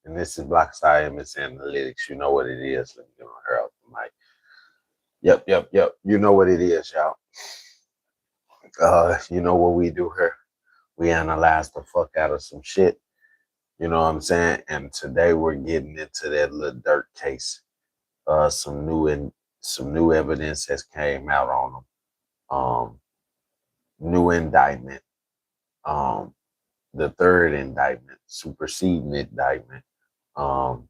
And this is Blocstarr Imis Analytics. You know what it is. Let me get on her out the mic. Yep. You know what it is, y'all. You know what we do here? We analyze the fuck out of some shit. You know what I'm saying? And today we're getting into that little dirt case. Some new evidence has came out on them. New indictment. The third indictment, superseding indictment. And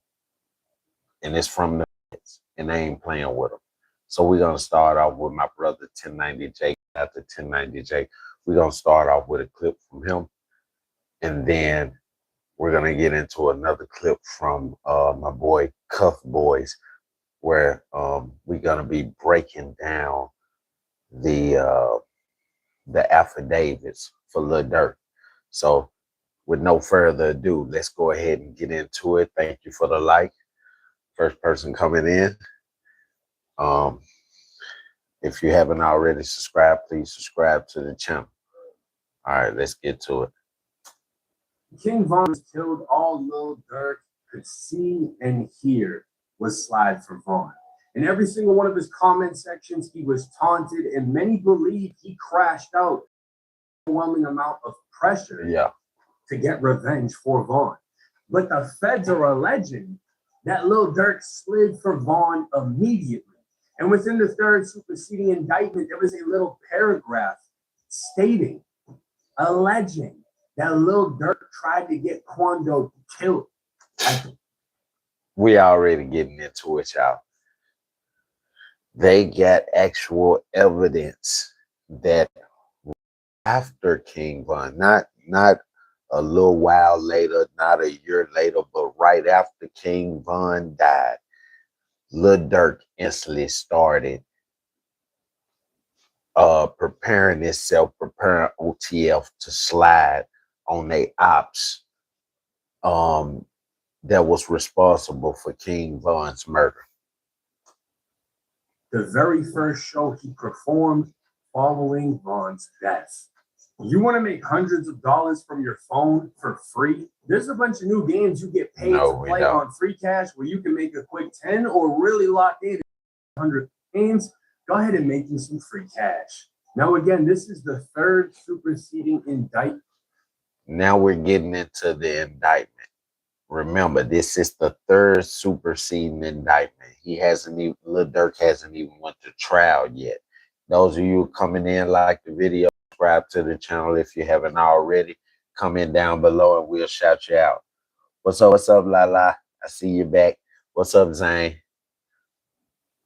it's from the feds, and they ain't playing with them. So we're gonna start off with my brother 1090J. After 1090J, we're gonna start off with a clip from him, and then we're gonna get into another clip from my boy Cuff Boys, where we're gonna be breaking down the affidavits for Lil Durk. So with no further ado, let's go ahead and get into it. Thank you for the like. First person coming in. If you haven't already subscribed, please subscribe to the channel. All right, let's get to it. King Von was killed. All Lil Durk could see and hear was slide for Von. In every single one of his comment sections, he was taunted, and many believe he crashed out an overwhelming amount of pressure to get revenge for Von. But the feds are alleging that Lil Durk slid for Von immediately. And within the third superseding indictment, there was a little paragraph stating, alleging that Lil Durk tried to get Quando killed. We already getting into it, y'all. They got actual evidence that after King Von, not a little while later, not a year later, but right after King Von died, Lil Durk instantly started preparing OTF to slide on their ops that was responsible for King Von's murder. The very first show he performed following Von's death. You want to make hundreds of dollars from your phone for free? There's a bunch of new games you get paid to play on free cash where you can make a quick 10 or really lock in 100 games. Go ahead and make you some free cash. Now, again, this is the third superseding indictment. Now we're getting into the indictment. Remember, this is the third superseding indictment. Lil Durk hasn't even went to trial yet. Those of you coming in, like the video, subscribe to the channel if you haven't already. Comment down below and we'll shout you out. What's up, Lala? I see you back. What's up, Zane?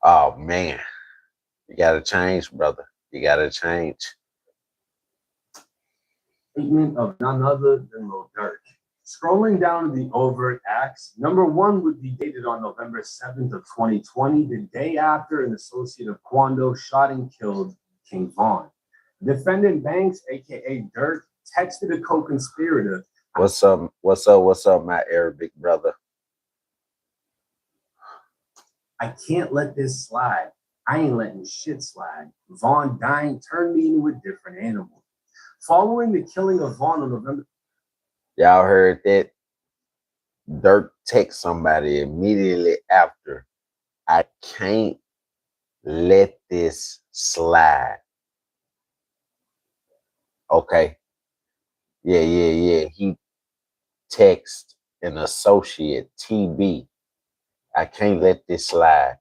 Oh, man. You got to change, brother. You got to change. Statement of none other than Lil Durk. Scrolling down to the overt acts, number one would be dated on November 7th of 2020, the day after an associate of Quando shot and killed King Von. Defendant Banks, aka Durk, texted a co-conspirator. What's up, my Arabic brother? I can't let this slide. I ain't letting shit slide. Von dying turned me into a different animal. Following the killing of Von on November. Y'all heard that? Durk text somebody immediately after. I can't let this slide. Okay. Yeah. He text an associate, TB. I can't let this slide.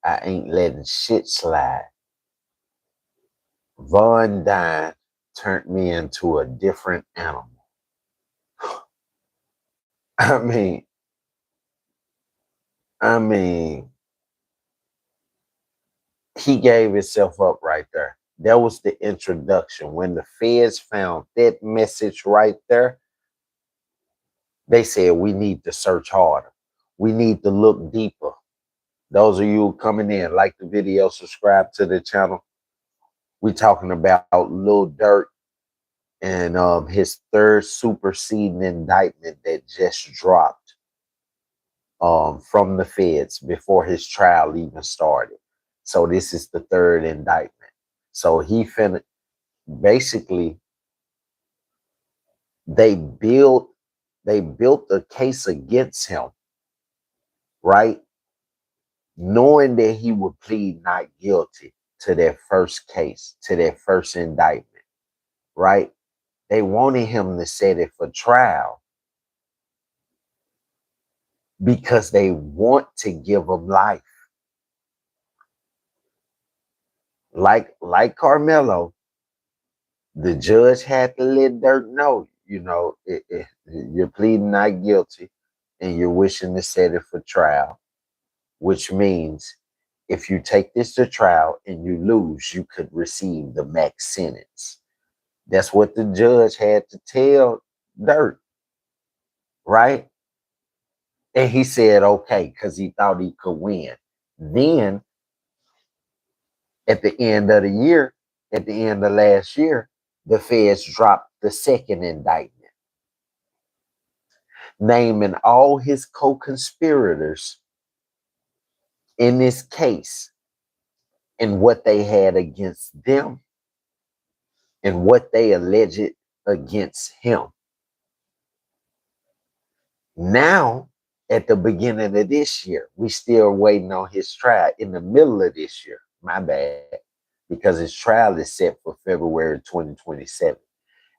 I ain't letting shit slide. Von dying turned me into a different animal. I mean, he gave himself up right there. That was the introduction. When the feds found that message right there, they said, we need to search harder. We need to look deeper. Those of you coming in, like the video, subscribe to the channel. We talking about Lil Durk and his third superseding indictment that just dropped from the feds before his trial even started. So this is the third indictment. So basically, they built They built a case against him, right? Knowing that he would plead not guilty to their first case, to their first indictment, right? They wanted him to set it for trial because they want to give him life. Like Carmelo, the judge had to let Dirk know, you're pleading not guilty and you're wishing to set it for trial, which means if you take this to trial and you lose, you could receive the max sentence. That's what the judge had to tell Dirk, right? And he said, okay, because he thought he could win. Then at the end of the year, at the end of last year, the feds dropped the second indictment, naming all his co-conspirators in this case and what they had against them and what they alleged against him. Now, at the beginning of this year, we still waiting on his trial in the middle of this year. My bad, because his trial is set for February 2027.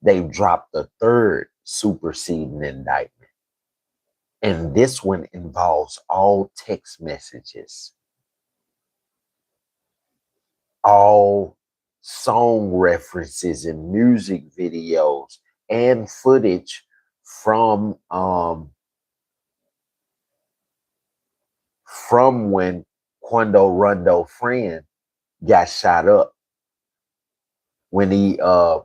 They've dropped the third superseding indictment. And this one involves all text messages, all song references and music videos and footage from when Quando Rondo friend got shot up. When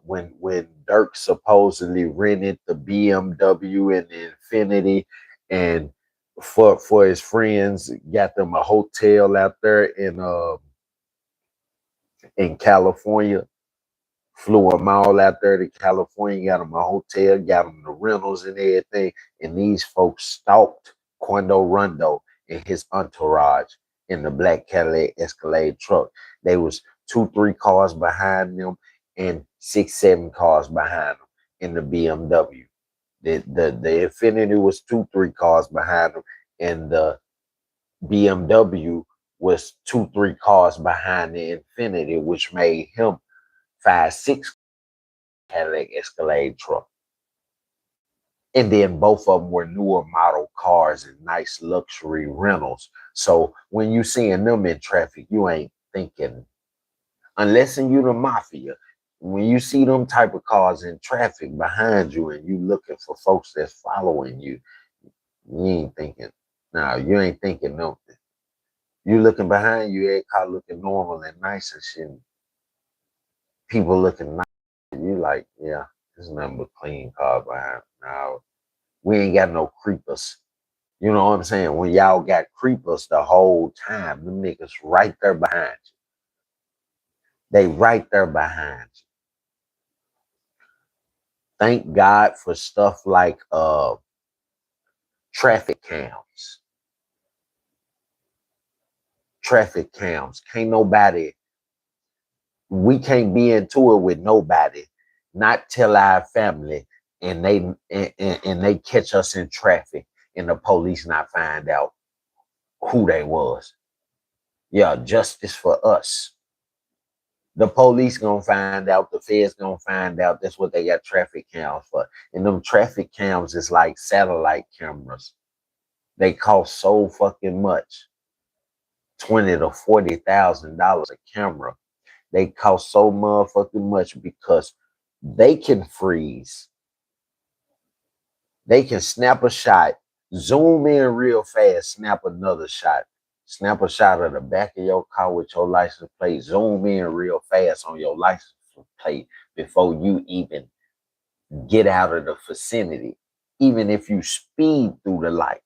when Dirk supposedly rented the BMW and the Infinity and for his friends, got them a hotel out there in California, flew them all out there to California, got them a hotel, got them the rentals and everything. And these folks stalked Quando Rondo and his entourage in the black Cadillac Escalade truck. They was 2-3 cars behind them and 6-7 cars behind them in the BMW. The Infinity was 2-3 cars behind them, and the BMW was 2-3 cars behind the Infinity, which made him 5-6 Cadillac Escalade truck. And then both of them were newer model cars and nice luxury rentals. So when you seeing them in traffic, you ain't thinking, unless you the mafia, when you see them type of cars in traffic behind you and you looking for folks that's following you, you ain't thinking, no, you ain't thinking nothing. You looking behind you, every car looking normal and nice and shit. People looking nice. You like, yeah, there's nothing but clean cars behind. Now, we ain't got no creepers. You know what I'm saying? When y'all got creepers the whole time, them niggas right there behind you. They right there behind you. Thank God for stuff like traffic cams. Traffic cams. We can't be into it with nobody, not tell our family, and they catch us in traffic and the police not find out who they was. Yeah, justice for us. The police gonna find out, the feds gonna find out. That's what they got traffic cams for. And them traffic cams is like satellite cameras. They cost so fucking much. $20,000 to $40,000 a camera. They cost so motherfucking much because they can freeze. They can snap a shot, zoom in real fast, snap another shot. Snap a shot of the back of your car with your license plate, zoom in real fast on your license plate before you even get out of the vicinity. Even if you speed through the light.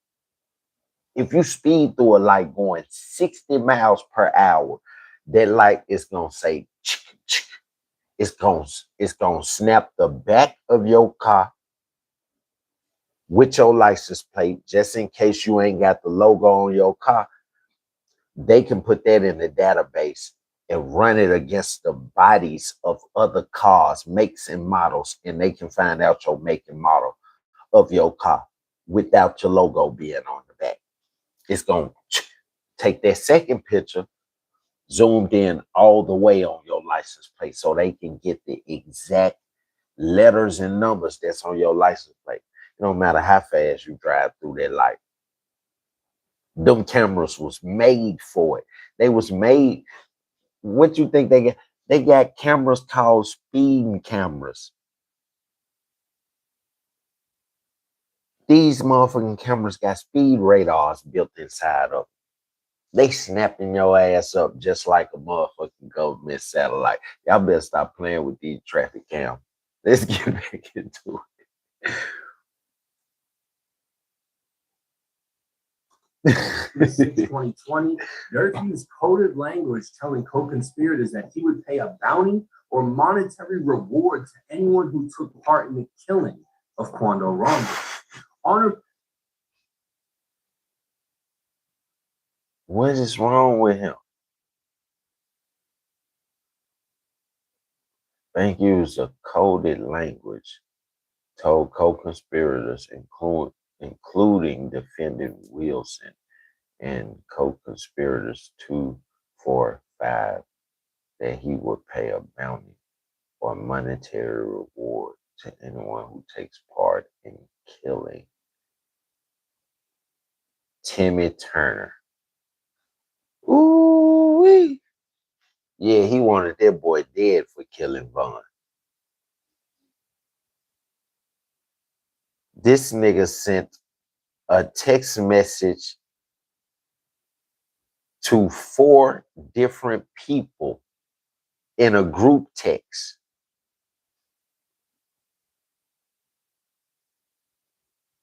If you speed through a light going 60 miles per hour, that light is going to say, it's going to snap the back of your car with your license plate, just in case you ain't got the logo on your car. They can put that in the database and run it against the bodies of other cars, makes and models, and they can find out your make and model of your car. without your logo being on the back. It's going to take that second picture, zoomed in all the way on your license plate so they can get the exact letters and numbers that's on your license plate. It don't matter how fast you drive through that light. Them cameras was made for it. They was made. What you think they got? They got cameras called speeding cameras. These motherfucking cameras got speed radars built inside of them. They snapping your ass up just like a motherfucking government satellite. Y'all better stop playing with these traffic cams. Let's get back into it. Since 2020, Dirk used coded language telling co-conspirators that he would pay a bounty or monetary reward to anyone who took part in the killing of Quando Rondo. What is wrong with him? Bank used a coded language, told co-conspirators, including defendant Wilson and co-conspirators 2, 4, 5, that he would pay a bounty or monetary reward to anyone who takes part in killing Timmy Turner. Ooh-wee. Yeah, he wanted that boy dead for killing Vaughn. This nigga sent a text message to 4 different people in a group text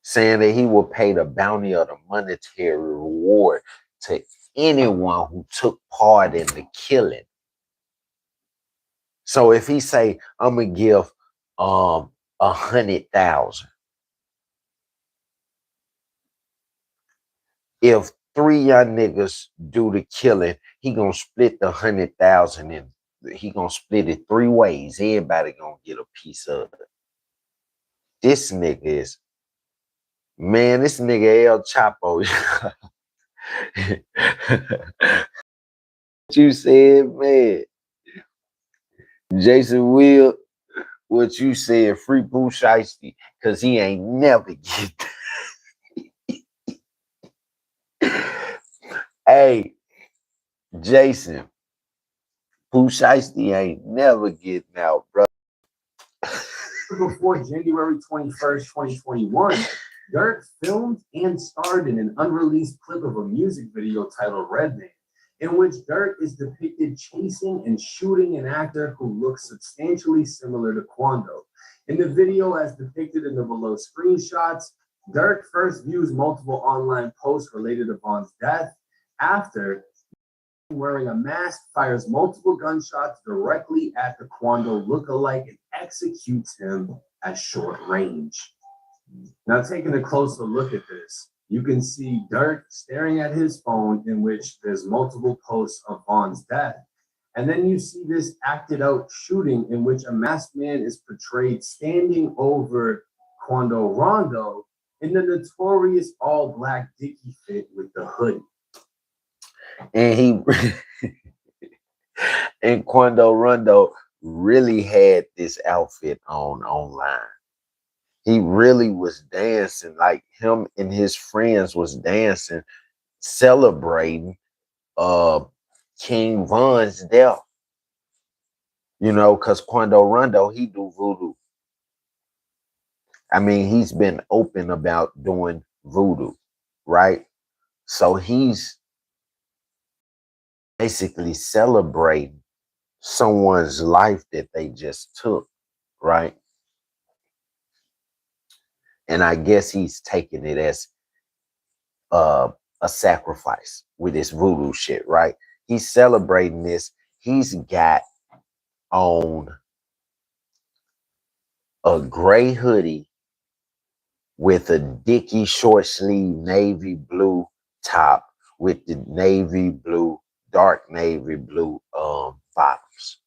saying that he will pay the bounty or the monetary reward to anyone who took part in the killing. So if he say, I'm gonna give 100,000. If 3 young niggas do the killing, he gonna split the 100,000 and he gonna split it 3 ways. Everybody gonna get a piece of it. This nigga is, man, this nigga El Chapo. What you said, man. Jason Will, what you said, free Pooh Shiesty, because he ain't never get that. Hey, Jason, Pooh Shiesty ain't never getting out, bro. Before January 21st, 2021, Dirk filmed and starred in an unreleased clip of a music video titled Redman, in which Dirk is depicted chasing and shooting an actor who looks substantially similar to Quando. In the video, as depicted in the below screenshots, Dirk first views multiple online posts related to Vaughn's death. After, wearing a mask, fires multiple gunshots directly at the Quando lookalike and executes him at short range. Now, taking a closer look at this, you can see Dirk staring at his phone, in which there's multiple posts of Vaughn's death. And then you see this acted out shooting in which a masked man is portrayed standing over Quando Rondo in the notorious all-black Dickie fit with the hoodie. And and Quando Rondo really had this outfit on online. He really was dancing, like him and his friends was dancing, celebrating King Von's death. You know, because Quando Rondo, he do voodoo. I mean, he's been open about doing voodoo, right? So he's basically celebrating someone's life that they just took, right? And I guess he's taking it as a sacrifice with this voodoo shit, right? He's celebrating this. He's got on a gray hoodie with a Dickie short sleeve navy blue top with the navy blue, dark navy blue bottoms.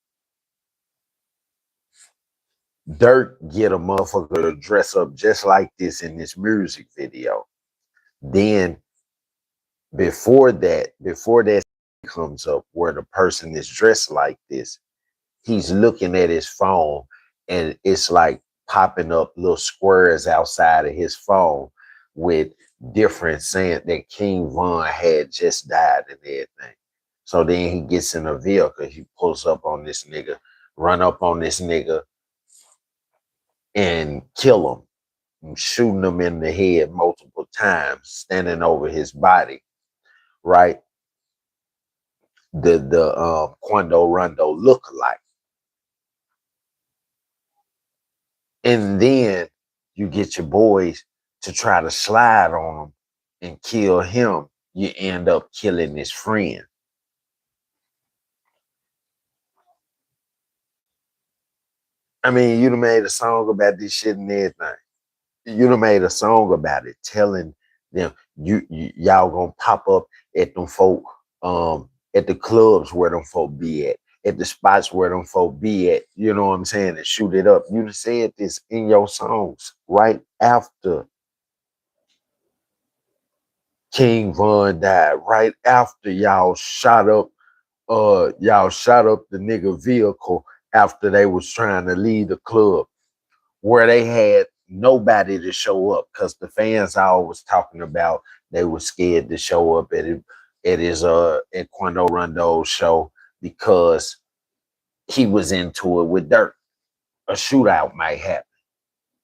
Dirk get a motherfucker to dress up just like this in this music video. Then before that comes up where the person is dressed like this, he's looking at his phone and it's like popping up little squares outside of his phone with different saying that King Von had just died and everything. So then he gets in a vehicle, he pulls up on this nigga, run up on this nigga and kill him, and shooting him in the head multiple times, standing over his body, right? The Quando Rondo look-alike. And then you get your boys to try to slide on him and kill him. You end up killing his friend. I mean, you done made a song about this shit and everything. You done made a song about it, telling them y'all gonna pop up at them folk, at the clubs where them folk be at the spots where them folk be at, you know what I'm saying, and shoot it up. You done said this in your songs right after King Von died, right after y'all shot up the nigga vehicle after they was trying to leave the club, where they had nobody to show up because the fans all was talking about they were scared to show up at Quando Rondo's show because he was into it with Dirk. A shootout might happen.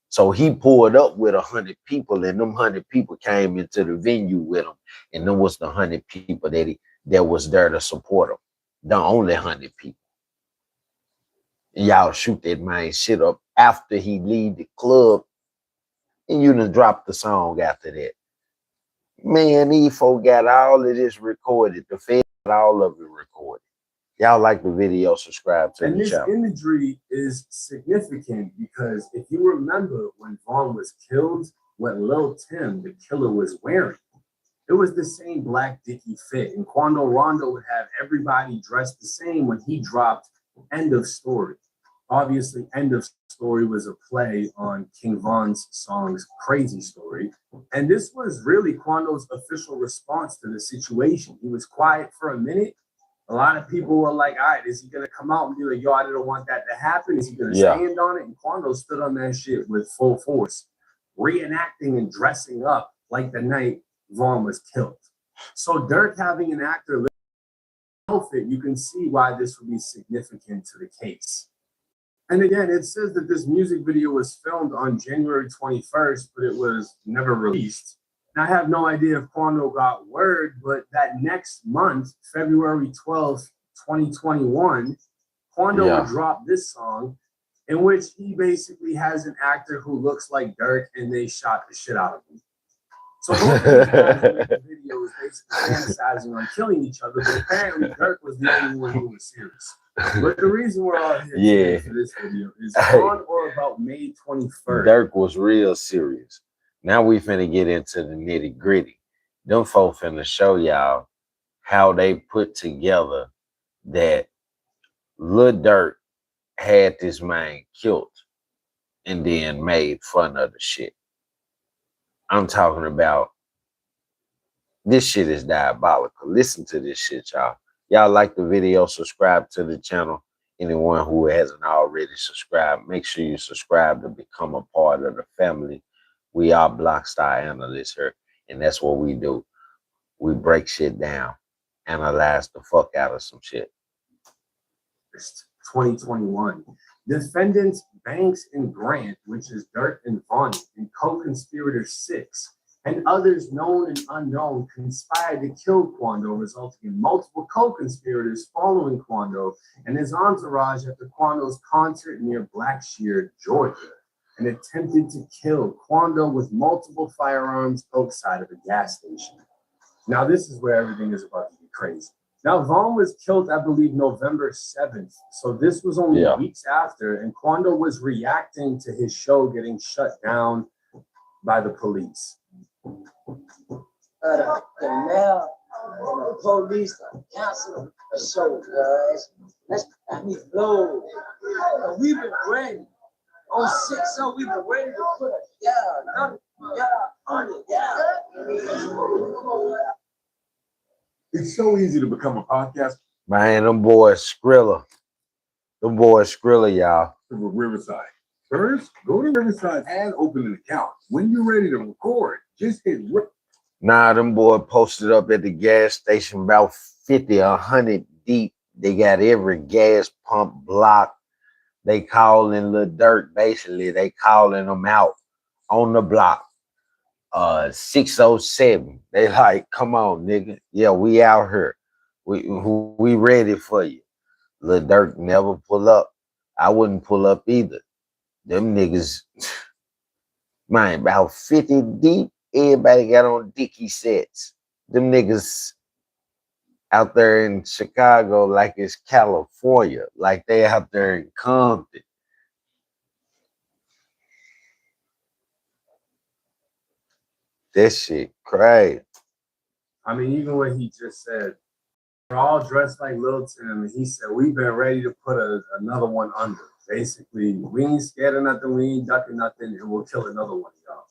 So he pulled up with 100 people, and them 100 people came into the venue with him, and them was the 100 people that was there to support him. The only 100 people. Y'all shoot that man shit up after he leave the club, and you done drop the song after that. Man, these folk got all of this recorded. The Fed got all of it recorded. Y'all like the video, subscribe to the channel. And this imagery is significant because if you remember when Vaughn was killed, what Lil Tim, the killer, was wearing, it was the same black Dickie fit. And Quando Rondo would have everybody dressed the same when he dropped End of Story. Obviously, End of Story was a play on King Von's song's Crazy Story. And this was really Quando's official response to the situation. He was quiet for a minute. A lot of people were like, all right, is he going to come out and be like, yo, I didn't want that to happen? Is he going to stand on it? And Quando stood on that shit with full force, reenacting and dressing up like the night Vaughn was killed. So Dirk having an actor outfit, you can see why this would be significant to the case. And again, it says that this music video was filmed on January 21st, but it was never released. And I have no idea if Quando got word, but that next month, February 12th, 2021, Quando would drop this song in which he basically has an actor who looks like Dirk and they shot the shit out of him. So both of these guys in the video was basically fantasizing on killing each other, but apparently Dirk was the only one who was serious. But the reason we're all here for this video is on or about May 21st. Dirk was real serious. Now we finna get into the nitty gritty. Them folk finna show y'all how they put together that Lil Dirk had this man killed and then made fun of the shit. I'm talking about this shit is diabolical. Listen to this shit, y'all. Y'all like the video, subscribe to the channel. Anyone who hasn't already subscribed, make sure you subscribe to become a part of the family. We are Blocstarr Analysts here, and that's what we do. We break shit down, analyze the fuck out of some shit. 2021. Defendants Banks and Grant, which is Dirk and Vonnie, and co-conspirator 6, and others known and unknown conspired to kill Quando, resulting in multiple co-conspirators following Quando and his entourage after Quando's concert near Blackshear, Georgia, and attempted to kill Quando with multiple firearms outside of a gas station. Now, this is where everything is about to be crazy. Now, Vaughn was killed, I believe, November 7th. So this was only weeks after, and Quando was reacting to his show getting shut down by the police. The mayor and the police canceled the show, guys. Let me blow. We've been ready On 6-0, we were ready to put on it. It's so easy to become a podcast. Man, them boys Skrilla. Them boys Skrilla, y'all. With Riverside. First, go to Riverside and open an account. When you're ready to record, just hit Nah, them boys posted up at the gas station about 50 or 100 deep. They got every gas pump block. They calling Lil Durk, basically. They calling them out on the block. 607. They like, come on, nigga. Yeah, we out here. We ready for you. Lil Durk never pull up. I wouldn't pull up either. Them niggas, man, about 50 deep. Everybody got on dicky sets. Them niggas out there in Chicago like it's California. Like they out there in Compton. That shit crazy. I mean, even what he just said, they're all dressed like Lil Tim, and he said, we've been ready to put another one under. Basically, we ain't scared of nothing, we ain't ducking nothing, and we'll kill another one, y'all.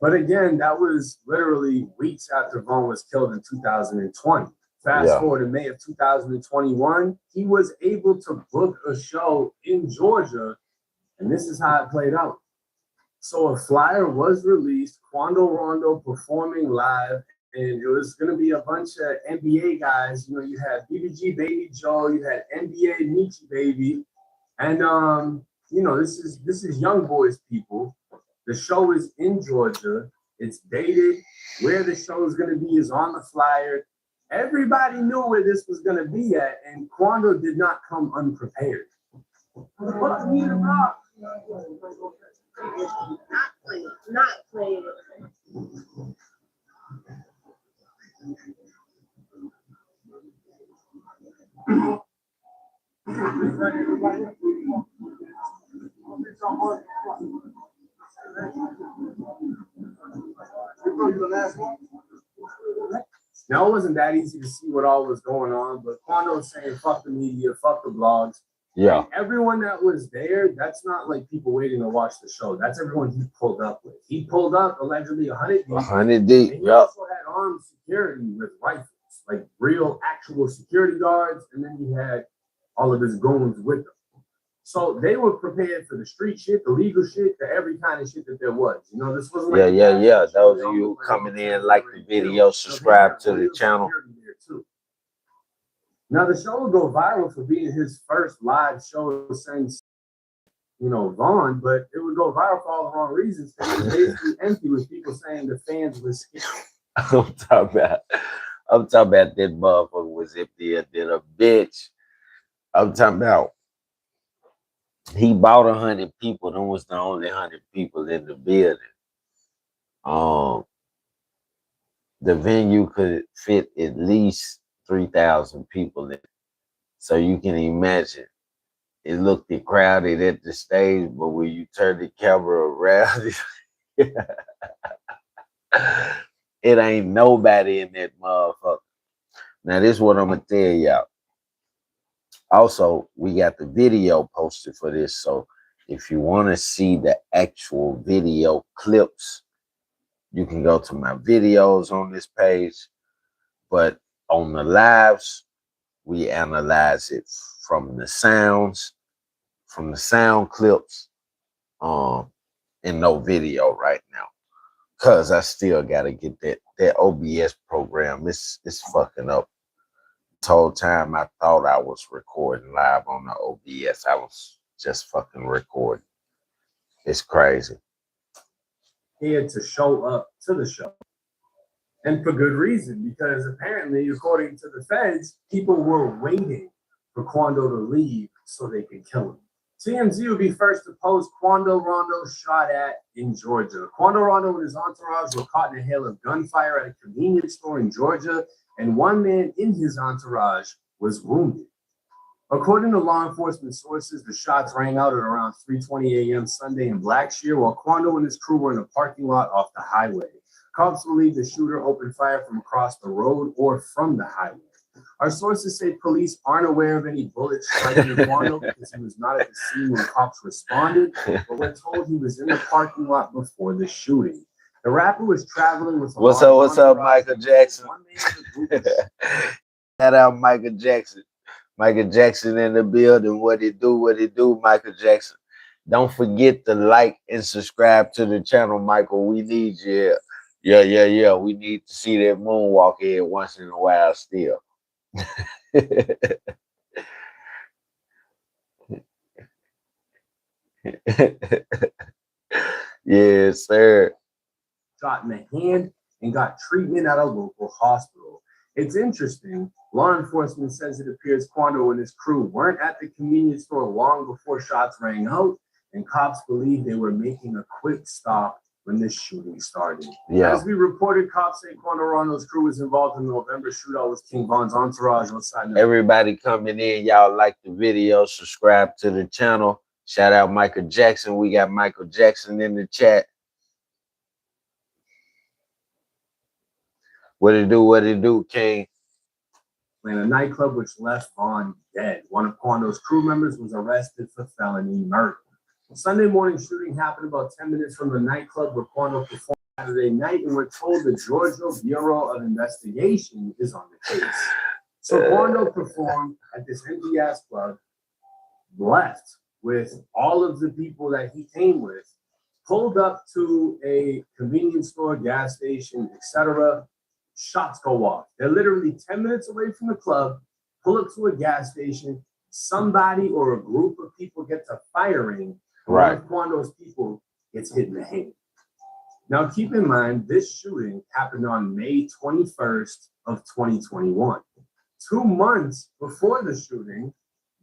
But again, that was literally weeks after Vaughn was killed in 2020. Fast forward to May of 2021, he was able to book a show in Georgia, and this is how it played out. So a flyer was released, Quando Rondo performing live, and it was going to be a bunch of NBA guys. You know, you had BBG Baby Joe, you had NBA Nietzsche Baby, and you know, this is young boys people. The show is in Georgia. It's dated. Where the show is going to be is on the flyer. Everybody knew where this was going to be at, and Quando did not come unprepared. Not playing. Now, it wasn't that easy to see what all was going on, but Quando was saying, fuck the media, fuck the blogs. Yeah. And everyone that was there, that's not like people waiting to watch the show. That's everyone he pulled up with. He pulled up allegedly 100 deep. 100 deep, He also had armed security with rifles, like real actual security guards, and then he had all of his goons with him. So they were prepared for the street shit, the legal shit, the every kind of shit that there was. You know, this wasn't like yeah. Those of you coming in, like the video, subscribe to the channel. Now the show would go viral for being his first live show since, you know, Vaughn, but it would go viral for all the wrong reasons. It was basically empty with people saying the fans were scared. I'm talking about that motherfucker was empty and then a bitch. I'm talking about he bought 100 people. Them was the only 100 people in the building. The venue could fit at least 3,000 people in it. So you can imagine it looked crowded at the stage, but when you turn the camera around, it ain't nobody in that motherfucker. Now, this is what I'm going to tell y'all. Also, we got the video posted for this. So if you want to see the actual video clips, you can go to my videos on this page. But on the lives, we analyze it from the sounds, from the sound clips, and no video right now. Cause I still gotta get that OBS program. It's fucking up. This whole time I thought I was recording live on the OBS. I was just fucking recording. It's crazy. He had to show up to the show. And for good reason, because apparently, according to the feds, people were waiting for Quando to leave so they could kill him. TMZ would be first to post Quando Rondo shot at in Georgia. Quando Rondo and his entourage were caught in a hail of gunfire at a convenience store in Georgia, and one man in his entourage was wounded. According to law enforcement sources, the shots rang out at around 3:20 a.m. Sunday in Blackshear, while Quando and his crew were in a parking lot off the highway. Cops believe the shooter opened fire from across the road or from the highway. Our sources say police aren't aware of any bullets striking Quando because he was not at the scene when cops responded, but we're told he was in the parking lot before the shooting. The rapper was traveling with a What's up, Michael Jackson? Shout out Michael Jackson. Michael Jackson in the building. What it do, Michael Jackson. Don't forget to like and subscribe to the channel, Michael. We need you. Yeah. We need to see that moonwalk here once in a while still. Yes, sir. Shot in the hand and got treatment at a local hospital. It's interesting. Law enforcement says it appears Quando and his crew weren't at the convenience store long before shots rang out, and cops believe they were making a quick stop when this shooting started. Yeah. As we reported, cops say Quando Rondo's crew was involved in the November shootout with King Von's entourage outside. Everybody coming in, y'all like the video, subscribe to the channel. Shout out Michael Jackson. We got Michael Jackson in the chat. What it do, King? In a nightclub which left Vaughn dead. One of Quando's crew members was arrested for felony murder. The Sunday morning shooting happened about 10 minutes from the nightclub where Quando performed Saturday night, and we're told the Georgia Bureau of Investigation is on the case. So Quando performed at this empty-ass club, left with all of the people that he came with, pulled up to a convenience store, gas station, etc. Shots go off. They're literally 10 minutes away from the club, pull up to a gas station, somebody or a group of people get to firing, right. One of Quando's people gets hit in the head. Now keep in mind, this shooting happened on May 21st of 2021. 2 months before the shooting,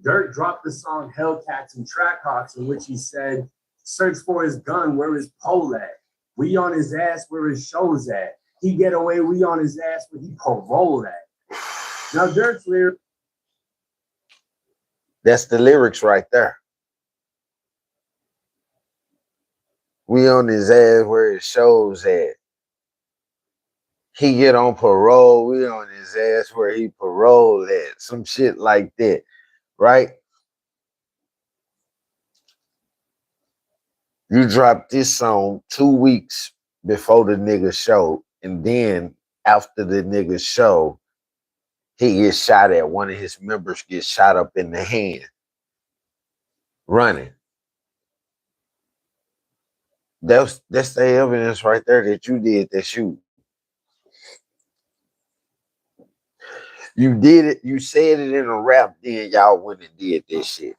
Dirk dropped the song Hellcats and Trackhawks, in which he said, "Search for his gun, where his pole at? We on his ass, where his shows at? He get away, we on his ass, where he parole at." Now, Dirk's lyrics. That's the lyrics right there. We on his ass, where his shows at. He get on parole, we on his ass, where he parole at. Some shit like that, right? You dropped this song 2 weeks before the nigga show, and then after the nigga show, he gets shot at. One of his members gets shot up in the hand, running. That's the evidence right there that you did that shoot. You did it. You said it in a rap. Then y'all went and did this shit.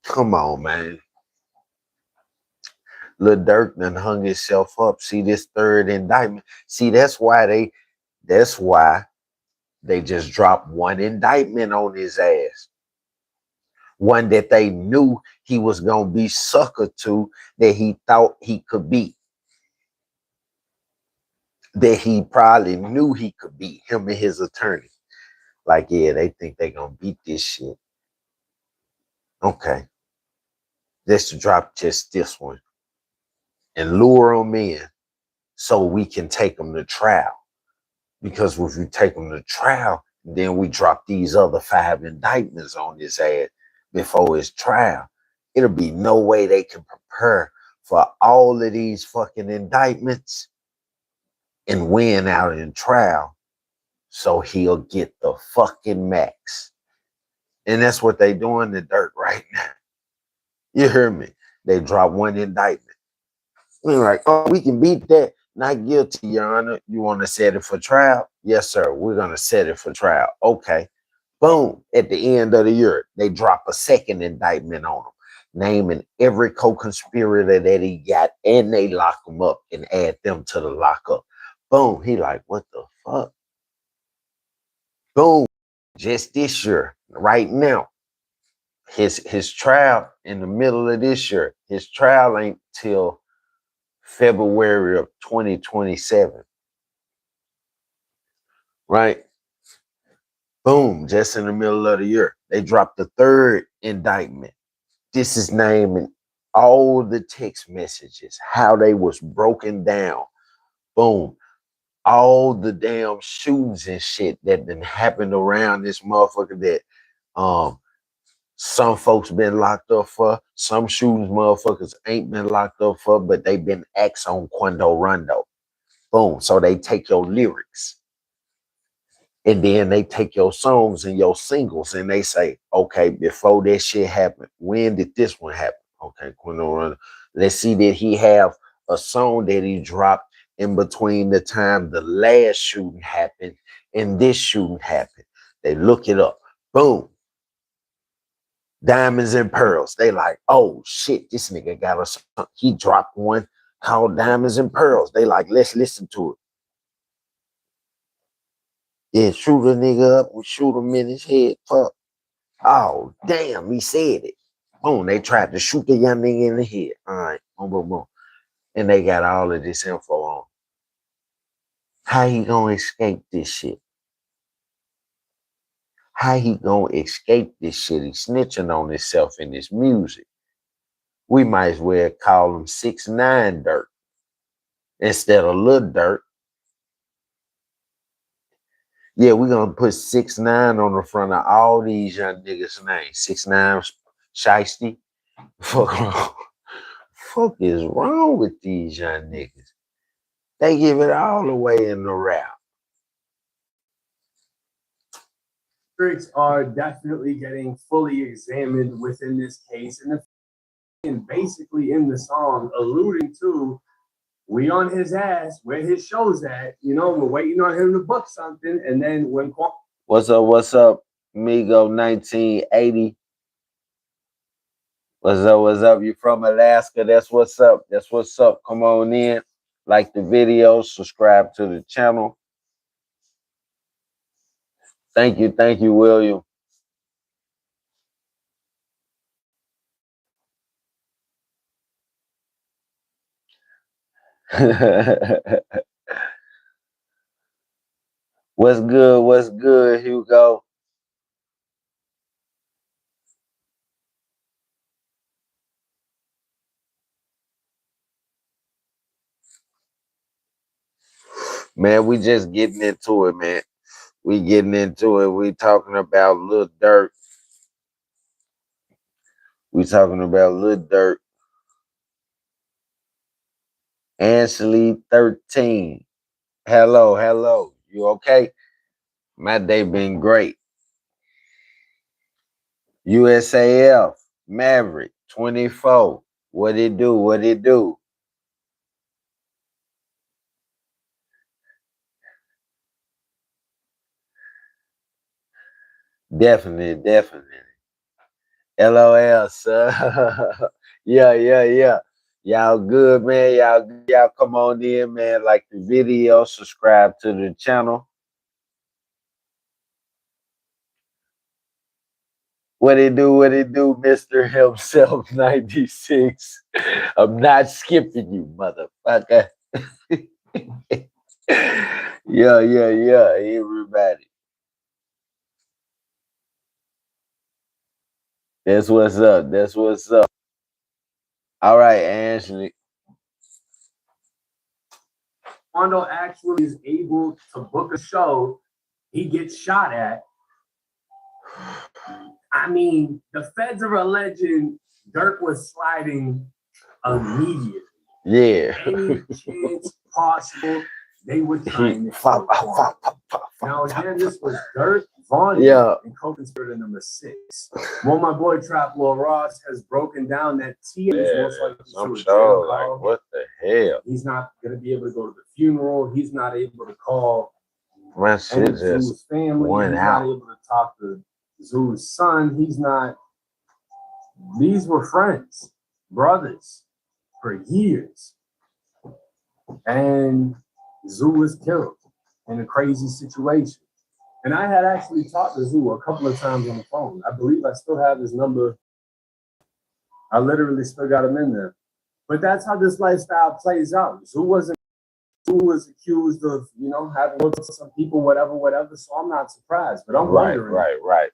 Come on, man. Lil Durk done hung himself up. See this third indictment. See, that's why they just dropped one indictment on his ass. One that they knew he was gonna be sucker to, that he thought he could beat. That he probably knew he could beat, him and his attorney. Like, yeah, they think they gonna beat this shit. Okay. Let's drop just this one and lure them in so we can take them to trial. Because if we take them to trial, then we drop these other 5 indictments on his ass before his trial. It'll be no way they can prepare for all of these fucking indictments and win out in trial, so he'll get the fucking max. And that's what they doing to Dirk right now. You hear me? They drop one indictment. We're like, oh, we can beat that. Not guilty, Your Honor. You want to set it for trial? Yes, sir. We're going to set it for trial. Okay. Boom. At the end of the year, they drop a second indictment on him, naming every co-conspirator that he got, and they lock him up and add them to the lockup. Boom. He like, what the fuck? Boom. Just this year, right now, his trial in the middle of this year, his trial ain't till February of 2027. Right? Boom, just in the middle of the year. They dropped the third indictment. This is naming all the text messages, how they was broken down. Boom. all the damn shootings and shit that done happened around this motherfucker that some folks been locked up for, some shootings motherfuckers ain't been locked up for, but they been axed on Quando Rondo. Boom. So they take your lyrics and then they take your songs and your singles and they say, okay, before that shit happened, when did this one happen? Okay, Quando Rondo. Let's see, did he have a song that he dropped in between the time the last shooting happened and this shooting happened? They look it up. Boom. Diamonds and Pearls. They like, oh shit, this nigga got a song. He dropped one called Diamonds and Pearls. They like, let's listen to it. Yeah, shoot a nigga up, we shoot him in his head. Fuck. Oh, damn, he said it. Boom, they tried to shoot the young nigga in the head. All right, boom, boom, boom. And they got all of this info on. How he gonna escape this shit? How he gonna escape this shit? He's snitching on himself in this music. We might as well call him 6ix9ine Dirt instead of Lil Dirt. Yeah, we're gonna put 6ix9ine on the front of all these young niggas' names. 6ix9ine, Shiesty. Fuck is wrong with these young niggas? They give it all away in the rap. Lyrics are definitely getting fully examined within this case, and basically in the song alluding to, we on his ass, where his show's at, you know, we're waiting on him to book something, and then when what's up, Migo 1980? What's up? You from Alaska? That's what's up. That's what's up. Come on in. Like the video, subscribe to the channel. Thank you, William. What's good, Hugo? Man, we just getting into it, man. We getting into it. We talking about Lil Durk. We talking about Lil Durk. Ashley 13. Hello. You okay? My day been great. USAF Maverick 24. What it do? Definitely. LOL, sir. Yeah. Y'all good, man. Y'all come on in, man. Like the video, subscribe to the channel. What it do, Mr. Himself 96. I'm not skipping you, motherfucker. Yeah, everybody. That's what's up. All right, Ashley. Quando actually is able to book a show, he gets shot at. I mean, the feds are alleging Dirk was sliding immediately. Yeah. Any chance possible, they would trying to Now again, this was Dirk, Vaughn, and co-conspirator number 6. Well, my boy Trap Lord Ross has broken down that T is most likely sure, like, what the hell? He's not gonna be able to go to the funeral. He's not able to call my shit Zoo's family. He's not able to talk to Zoo's son. He's not. These were friends, brothers, for years, and Zoo was killed in a crazy situation. And I had actually talked to Zoo a couple of times on the phone. I believe I still have his number. I literally still got him in there. But that's how this lifestyle plays out. Zoo was accused of, you know, having looked at some people, whatever. So I'm not surprised. But I'm wondering. Right.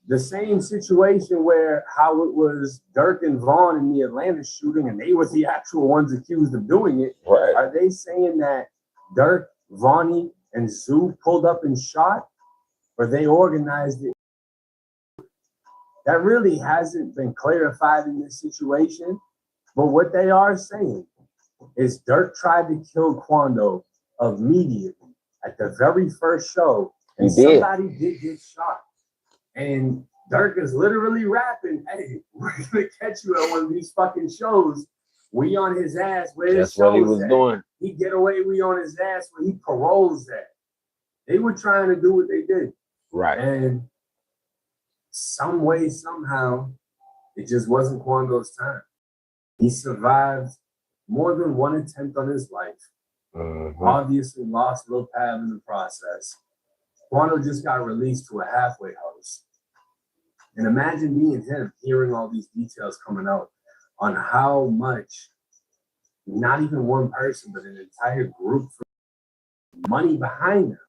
The same situation where how it was Dirk and Vaughn in the Atlanta shooting, and they were the actual ones accused of doing it. Right. Are they saying that Dirk Vonnie and Zoo pulled up and shot, or they organized it. That really hasn't been clarified in this situation. But what they are saying is Dirk tried to kill Quando immediately at the very first show, and somebody did get shot. And Dirk is literally rapping, "Hey, we're gonna catch you at one of these fucking shows. We on his ass. Where his That's what he shows was at? doing. He get away. We on his ass where he paroles at." They were trying to do what they did, Right. and some way, somehow, it just wasn't Quando's time. He survived more than one attempt on his life. Obviously lost Lil Pab in the process. Quando just got released to a halfway house. And imagine being him, hearing all these details coming out on how much, not even one person, but an entire group, money behind them,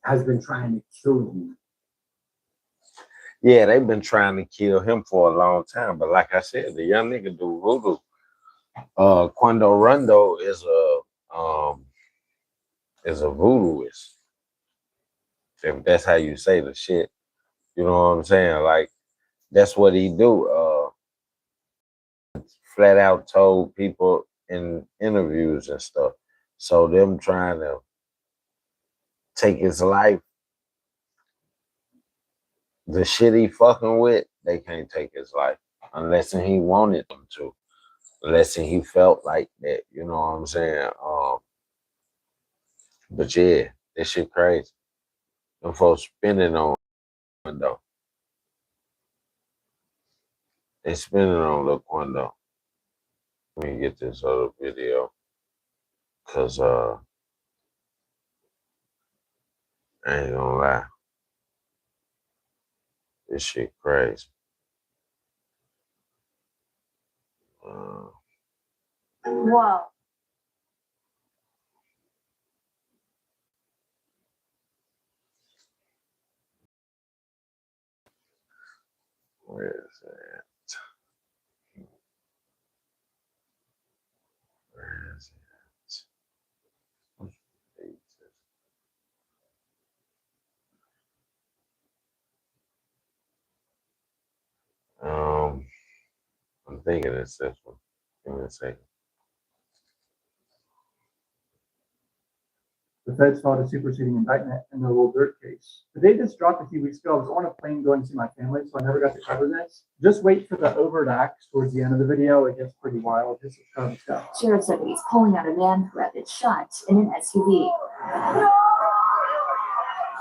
has been trying to kill you. Yeah, they've been trying to kill him for a long time. But like I said, the young nigga do voodoo. Quando Rondo is a voodooist. If that's how you say the shit. You know what I'm saying? Like, that's what he do. Flat out told people in interviews and stuff. So them trying to take his life, the shit he fucking with, they can't take his life unless he wanted them to, unless he felt like that. You know what I'm saying? But yeah, this shit crazy. Them folks spinning on Quando. They spinning on Lil Quando. Let me get this other video, cause I ain't gonna lie, this shit crazy. Whoa. Where is that? Where is it? I'm thinking it's this one. Give me a second. The Feds filed a superseding indictment in the Lil Durk case. The day this dropped a few weeks ago, I was on a plane going to see my family, so I never got to cover this. Just wait for the overt acts towards the end of the video. It gets pretty wild. This is kind of stuff. Sheriff said he's pulling out a man who had been shot in an SUV.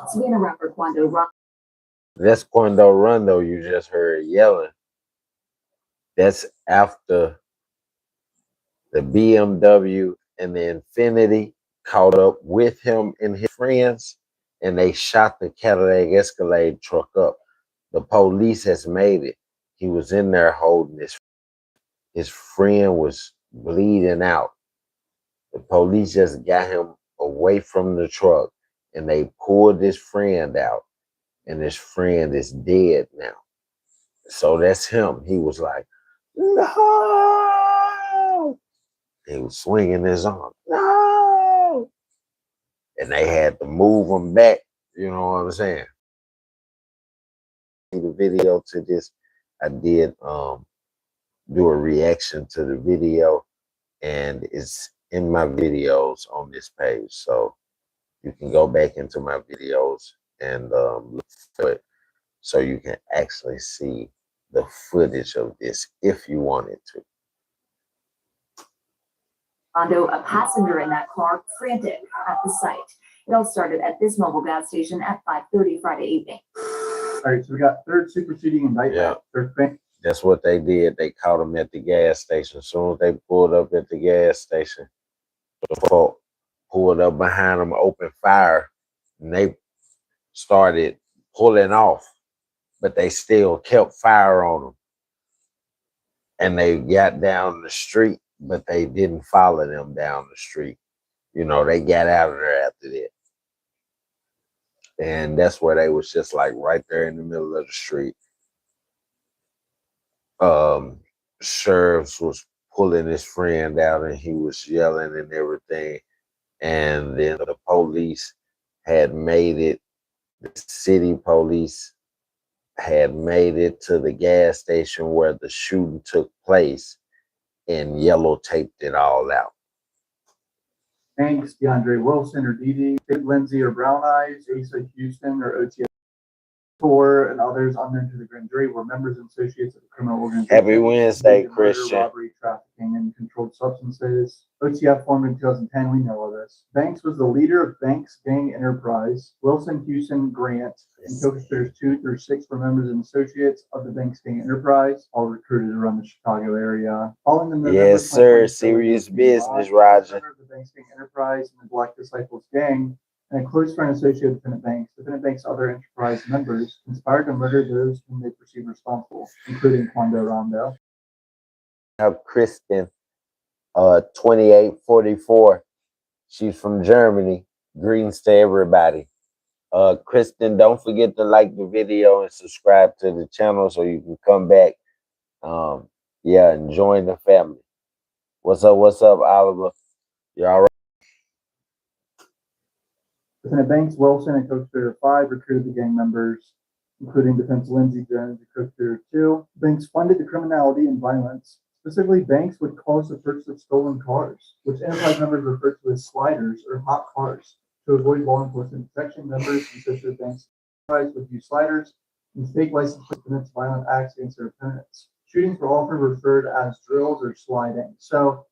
Savannah rapper Quando Rock. That's Quando Rondo you just heard yelling. That's after the BMW and the Infiniti caught up with him and his friends, and they shot the Cadillac Escalade truck up. The police has made it. He was in there holding his friend was bleeding out. The police just got him away from the truck, and they pulled his friend out, and his friend is dead now. So that's him. He was like, no. He was swinging his arm, no. And they had to move him back. You know what I'm saying? The video to this, I did do a reaction to the video, and it's in my videos on this page. So you can go back into my videos and look for it, so you can actually see the footage of this if you wanted to. Rondo, a passenger in that car, frantic at the sight. It all started at this mobile gas station at 5:30 Friday evening. All right, so we got third superseding indictment. Yeah. Third thing. That's what they did. They caught him at the gas station. As soon as they pulled up at the gas station, the folk pulled up behind them, opened fire, and they started pulling off, but they still kept fire on them. And they got down the street, but they didn't follow them down the street. You know, they got out of there after that. And that's where they was just like right there in the middle of the street. Sheriffs was pulling his friend out, and he was yelling and everything. and then the police had made it, the city police had made it to the gas station where the shooting took place and yellow taped it all out. Banks, DeAndre Wilson or Didi, Big Lindsay or Brown Eyes, Asa Houston or OTF Tor, and others unknown to the grand jury were members and associates of the criminal organization. Happy Wednesday, Murder, Christian. robbery, trafficking, and controlled substances. OTF formed in 2010. We know of this. Banks was the leader of Banks Gang Enterprise. Wilson, Houston, Grant, and co-conspirators 2 through 6 were members and associates of the Banks Gang Enterprise, all recruited around the Chicago area. Following the November Yes, sir. 2020 Serious business, member Roger. of the Banks Gang Enterprise and the Black Disciples Gang, and a close friend associated with Defendant Banks. Defendant Banks' other enterprise members conspired to murder those whom they perceived responsible, including Quando Rondo. Have Kristen, 2844. She's from Germany. Greetings to everybody. Kristen, don't forget to like the video and subscribe to the channel so you can come back. Yeah, and join the family. What's up, Oliver? You all right? Defendant Banks, Wilson, and co-conspirator 5 recruited the gang members, including defense Lindsey Jones and co-conspirator 2. Banks funded the criminality and violence. Specifically, Banks would cause the purchase of stolen cars, which enterprise members referred to as sliders or hot cars. To avoid law enforcement protection, members and associated Banks would use sliders and fake license plates to commit violent acts against their opponents. Shootings were often referred as drills or sliding. So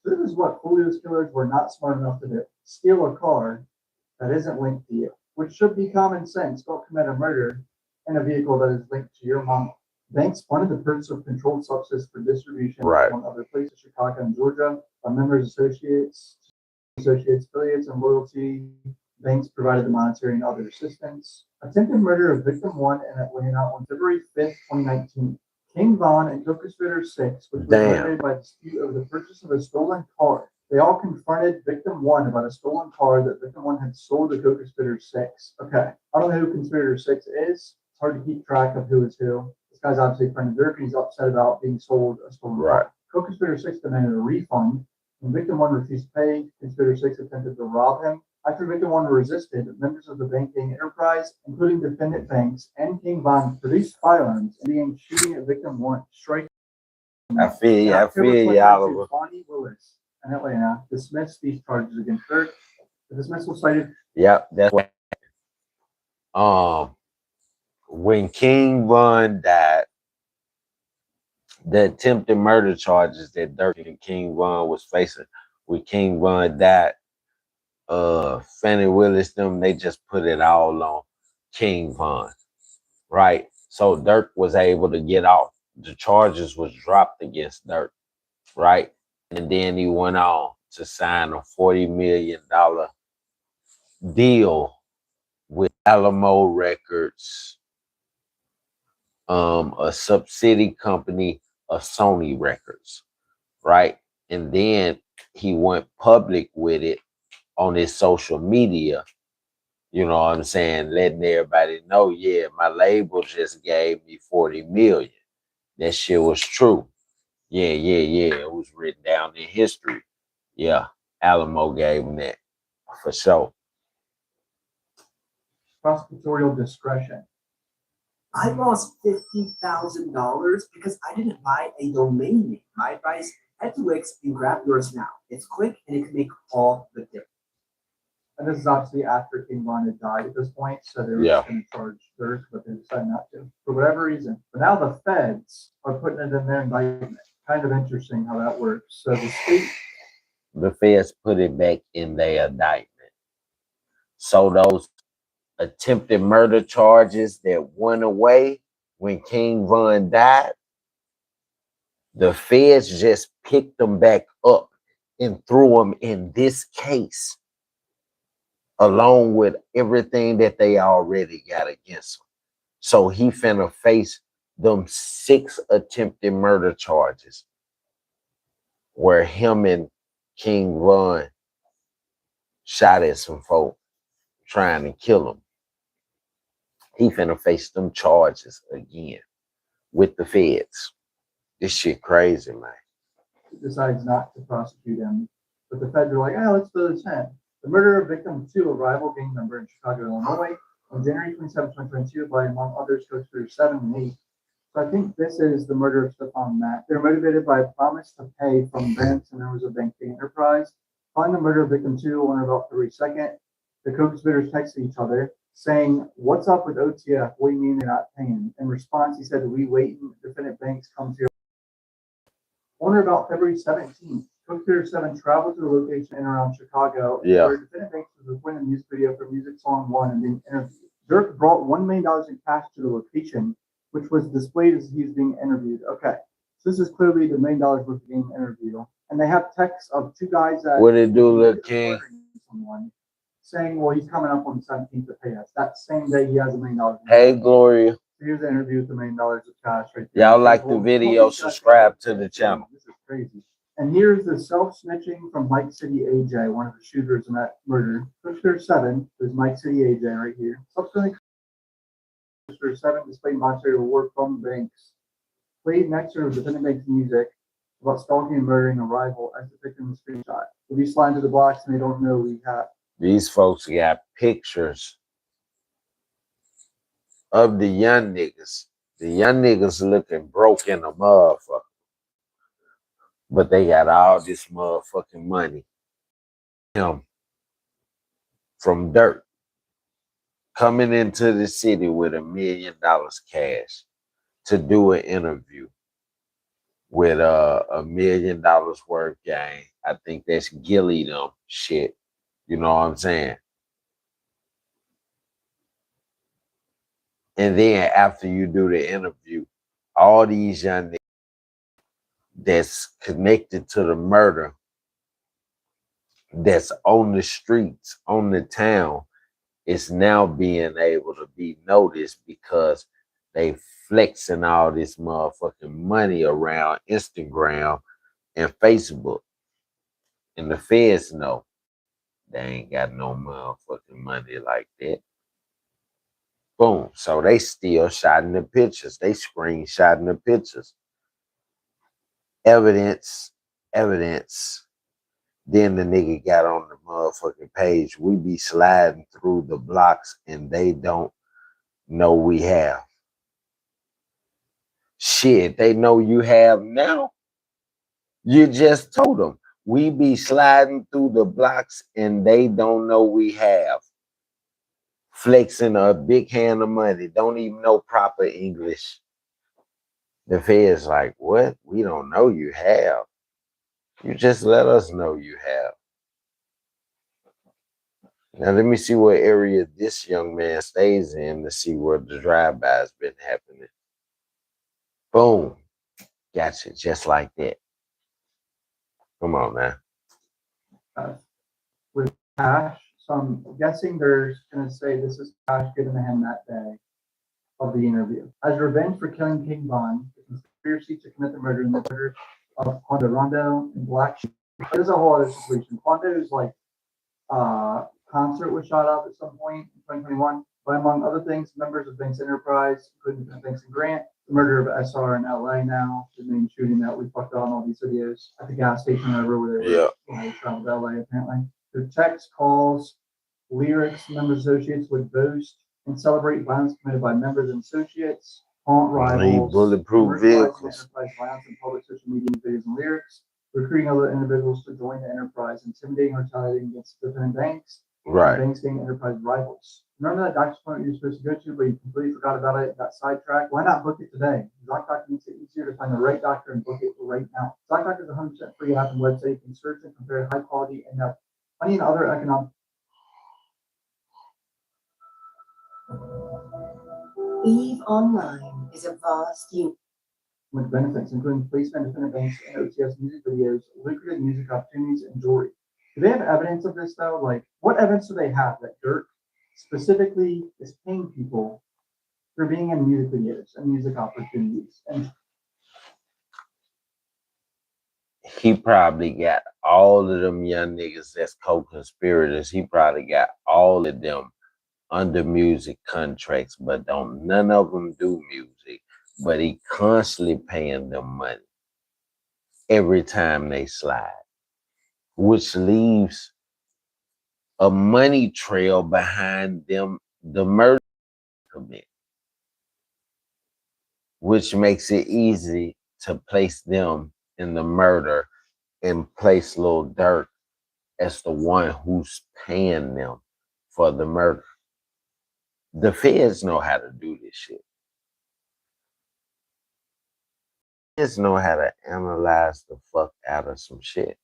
this is what Julio's killers were not smart enough to do: steal a car that isn't linked to you, which should be common sense. Don't commit a murder in a vehicle that is linked to your mama. Banks funded the purchase of controlled substances for distribution among other places, Chicago and Georgia, by members, associates, affiliates, and loyalty. Banks provided the monetary and other assistance. Attempted murder of victim 1 in Atlanta on February 5th, 2019. King Von and co-conspirator 6, which was motivated by a dispute over the purchase of a stolen car. They all confronted victim 1 about a stolen car that victim 1 had sold to co-conspirator 6. Okay, I don't know who conspirator 6 is. It's hard to keep track of who is who. This guy's obviously a friend of Dirk, and he's upset about being sold a stolen car. Co-conspirator 6 demanded a refund. When victim 1 refused to pay, conspirator 6 attempted to rob him. After victim 1 resisted, members of the banking enterprise, including defendant Banks and King Von, produced firearms and began shooting at victim 1, striking. I feel you, Oliver. Bonnie Willis in Atlanta dismissed these charges against Dirk. The dismissal cited. Yep, that's what. When King Von died, the attempted murder charges that Dirk and King Von was facing, when King Von died, Fannie Willis, they just put it all on King Von, right? So Dirk was able to get off. The charges was dropped against Dirk, right? And then he went on to sign a $40 million deal with Alamo Records, a subsidiary company of Sony Records, right? And then he went public with it on his social media, you know what I'm saying, letting everybody know, yeah, my label just gave me 40 million. That shit was true. Yeah. It was written down in history. Yeah, Alamo gave him that for sure. Prosecutorial discretion. I lost $50,000 because I didn't buy a domain name. My advice: head to Wix and grab yours now. It's quick and it can make all the difference. And this is obviously after King Von had died at this point, so they were just going to charge Dirk, but they decided not to for whatever reason. But now the feds are putting it in their indictment. Kind of interesting how that works. So the feds put it back in their indictment. So those attempted murder charges that went away when King Von died, the feds just picked them back up and threw them in this case, along with everything that they already got against him. So he finna face them 6 attempted murder charges where him and King Von shot at some folk trying to kill him. He finna face them charges again with the feds. This shit crazy, man. He decides not to prosecute him, but the feds are like, let's do this in. The murder of victim 2, a rival gang member in Chicago, Illinois, on January 27, 2022, by, among others, co-conspirators 7 and 8. So I think this is the murder of Stephon Mack. They're motivated by a promise to pay from banks and members of bank enterprise. Following the murder of victim 2 on about February 2nd, the co-conspirators texted each other saying, "What's up with OTF? What do you mean they're not paying?" In response, he said, "We waiting. Defendant banks come to your." On or about February 17th, co-conspirator 7 traveled to the location in and around Chicago, where defendant banks was recording a music video for Music Song 1 and being interviewed. Dirk brought $1 million in cash to the location, which was displayed as he was being interviewed. Okay, so this is clearly the $1 million worth of being interviewed. And they have texts of two guys that what it do, little king? Someone saying, well, he's coming up on the 17th to pay us. That same day he has $1 million. Hey, Gloria. Here's the interview with $1 million of cash right there. Y'all like the video, subscribe to the channel. This is crazy. And here's the self-snitching from Mike City AJ, one of the shooters in that murder. Coaster 7, there's Mike City AJ right here. Subsequently, Coaster 7 displayed monetary reward from banks. Played next to the defendant bank's music about stalking and murdering a rival as depicted in the screenshot. If you slide into the box and they don't know we have. These folks got pictures of the young niggas. The young niggas looking broke in a motherfucker. But they got all this motherfucking money. From dirt. Coming into the city with $1 million cash to do an interview with $1 million worth game. I think that's Gilly them shit. You know what I'm saying? And then after you do the interview, all these young niggas that's connected to the murder, that's on the streets, on the town, is now being able to be noticed because they flexing all this motherfucking money around Instagram and Facebook. And the feds know they ain't got no motherfucking money like that. Boom. So they still shotting the pictures. They screenshotting the pictures. Evidence. Then the nigga got on the motherfucking page. We be sliding through the blocks and they don't know we have. Shit, they know you have now. You just told them. We be sliding through the blocks and they don't know we have. Flexing a big hand of money. Don't even know proper English. The Fed's like, what? We don't know you have. You just let us know you have. Now let me see what area this young man stays in to see where the drive-by's been happening. Boom. Gotcha. Just like that. Come on now. With cash, so I'm guessing they're going to say this is cash given to him that day of the interview. As revenge for killing King Von, the conspiracy to commit the murder in the murder of Quando Rondo and Black Sheep. There's a whole other situation. Quando's like concert was shot up at some point in 2021. But among other things, members of Banks Enterprise, including Banks and Grant, the murder of SR in LA now, the main shooting that we fucked on all these videos at the gas station where they were when they traveled to LA apparently. Their texts, calls, lyrics, members associates would boast and celebrate violence committed by members and associates, haunt rivals, bulletproof vehicles, enterprise violence in public social media videos and lyrics, recruiting other individuals to join the enterprise, intimidating or retaliating against different banks, right? Banks being enterprise rivals. Remember that doctor's appointment you're supposed to go to, but you completely forgot about it, got sidetracked? Why not book it today? ZocDoctor makes it easier to find the right doctor and book it right now. ZocDoctor is a 100% free app and website. You can search and compare high quality and money and other economic. EVE Online is a vast with benefits, including placement, independent banks, and OTS music videos, lucrative music opportunities, and jewelry. Do they have evidence of this though? Like, what evidence do they have that Dirk specifically is paying people for being in music videos and music opportunities? And he probably got all of them young niggas that's co-conspirators. He probably got all of them under music contracts, but don't none of them do music. But he constantly paying them money every time they slide, which leaves a money trail behind them, the murder commit, which makes it easy to place them in the murder and place Lil Durk as the one who's paying them for the murder. The feds know how to do this shit. Feds know how to analyze the fuck out of some shit.